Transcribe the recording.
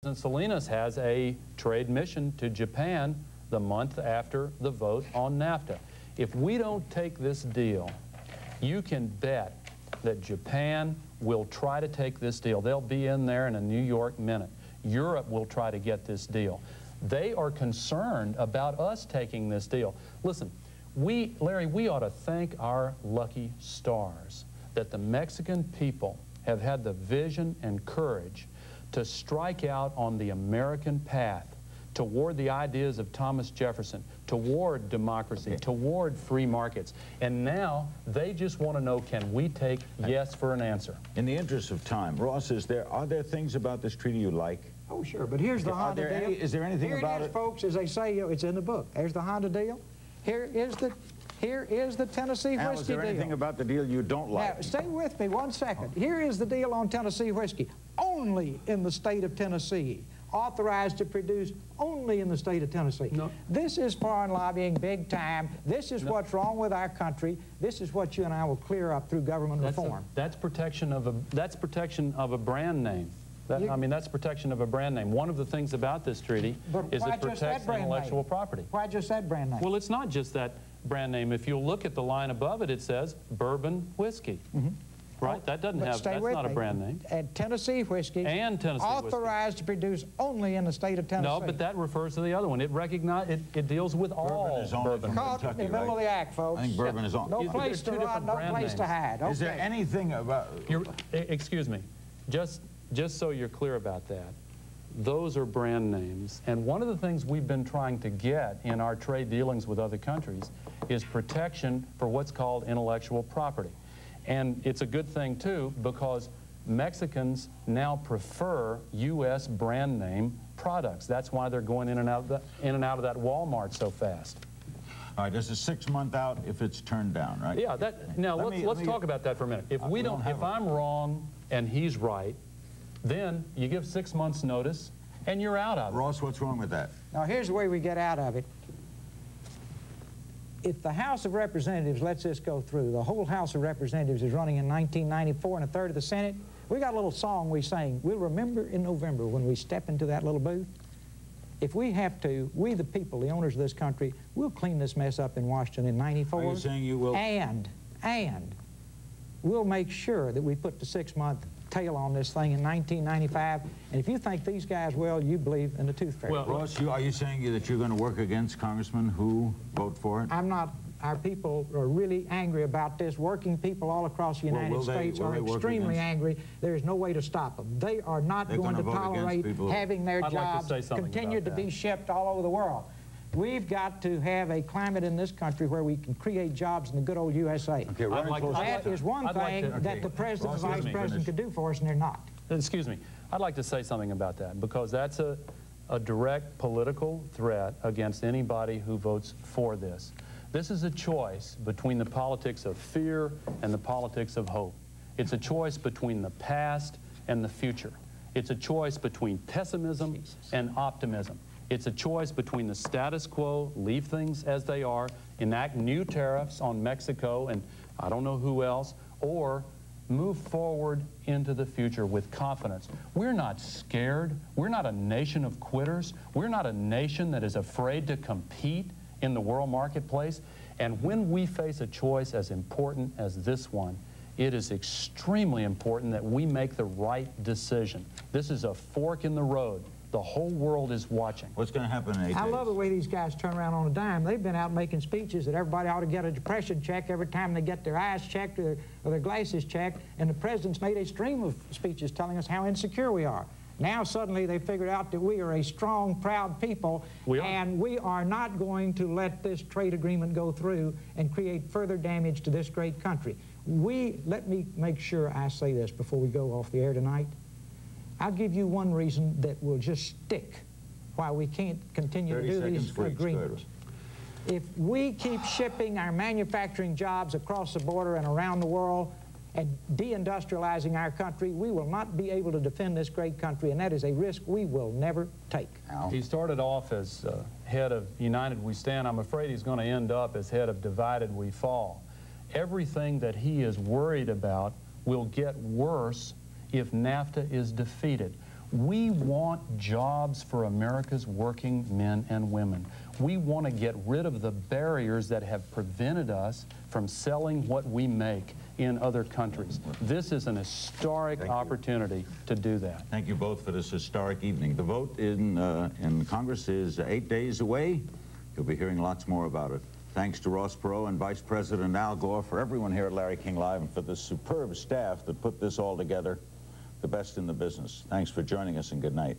President Salinas has a trade mission to Japan the month after the vote on NAFTA. If we don't take this deal, you can bet that Japan will try to take this deal. They'll be in there in a New York minute. Europe will try to get this deal. They are concerned about us taking this deal. Listen, Larry, we ought to thank our lucky stars that the Mexican people have had the vision and courage to strike out on the American path toward the ideas of Thomas Jefferson, toward democracy, toward free markets. And now they just want to know, can we take yes for an answer? In the interest of time, Ross, are there things about this treaty you like? Oh, sure, but here's the Honda deal. Is there anything about it? Folks, as they say, it's in the book. There's the Honda deal. Here is the Tennessee Al, whiskey is there anything deal. about the deal you don't like? Now, stay with me 1 second. Here is the deal on Tennessee whiskey. Only in the state of Tennessee. Authorized to produce only in the state of Tennessee. No. This is foreign lobbying big time. This is what's wrong with our country. This is what you and I will clear up through government reform. That's protection of a brand name. I mean, that's protection of a brand name. One of the things about this treaty is it protects intellectual property. Why just that brand name? Well, it's not just that brand name. If you look at the line above it, it says bourbon whiskey. Right? That doesn't have, that's not a brand name. And Tennessee whiskey. And Tennessee whiskey. Authorized to produce only in the state of Tennessee. No, but that refers to the other one. It deals with all bourbon. Caught in the middle of the act, folks. I think bourbon is on. No place to run, no place to hide. Is there anything about... Excuse me. Just so you're clear about that, those are brand names. And one of the things we've been trying to get in our trade dealings with other countries is protection for what's called intellectual property. And it's a good thing, too, because Mexicans now prefer U.S. brand name products. That's why they're going in and out of that Walmart so fast. All right, this is 6 months out if it's turned down, right? Yeah. Now let's talk about that for a minute. If I'm wrong and he's right, then you give 6 months notice and you're out of it. Ross, what's wrong with that? Now here's the way we get out of it. If the House of Representatives lets this go through, the whole House of Representatives is running in 1994 and a third of the Senate. We got a little song we sang. We'll remember in November when we step into that little booth. If we have to, we the people, the owners of this country, we'll clean this mess up in Washington in 94. Are you saying you will? And we'll make sure that we put the 6-month tail on this thing in 1995. And if you think these guys will, you believe in the tooth fairy. Well, Ross, are you saying that you're going to work against congressmen who vote for it? I'm not. Our people are really angry about this. Working people all across the United States are extremely angry. There is no way to stop them. They are not going to tolerate having their jobs continue to be shipped all over the world. We've got to have a climate in this country where we can create jobs in the good old USA. Okay, that is one thing that the President and Vice President could do for us, and they're not. Excuse me. I'd like to say something about that, because that's a direct political threat against anybody who votes for this. This is a choice between the politics of fear and the politics of hope. It's a choice between the past and the future. It's a choice between pessimism and optimism. It's a choice between the status quo, leave things as they are, enact new tariffs on Mexico and I don't know who else, or move forward into the future with confidence. We're not scared. We're not a nation of quitters. We're not a nation that is afraid to compete in the world marketplace. And when we face a choice as important as this one, it is extremely important that we make the right decision. This is a fork in the road. The whole world is watching. What's going to happen in 8 days? I love the way these guys turn around on a dime. They've been out making speeches that everybody ought to get a depression check every time they get their eyes checked or their glasses checked, and the President's made a stream of speeches telling us how insecure we are. Now suddenly they figured out that we are a strong, proud people, and we are not going to let this trade agreement go through and create further damage to this great country. Let me make sure I say this before we go off the air tonight. I'll give you one reason that will just stick why we can't continue to do these agreements. If we keep shipping our manufacturing jobs across the border and around the world and deindustrializing our country, we will not be able to defend this great country, and that is a risk we will never take. He started off as head of United We Stand. I'm afraid he's going to end up as head of Divided We Fall. Everything that he is worried about will get worse if NAFTA is defeated. We want jobs for America's working men and women. We want to get rid of the barriers that have prevented us from selling what we make in other countries. This is an historic opportunity to do that. Thank you both for this historic evening. The vote in Congress is 8 days away. You'll be hearing lots more about it. Thanks to Ross Perot and Vice President Al Gore, for everyone here at Larry King Live, and for the superb staff that put this all together, the best in the business. Thanks for joining us, and good night.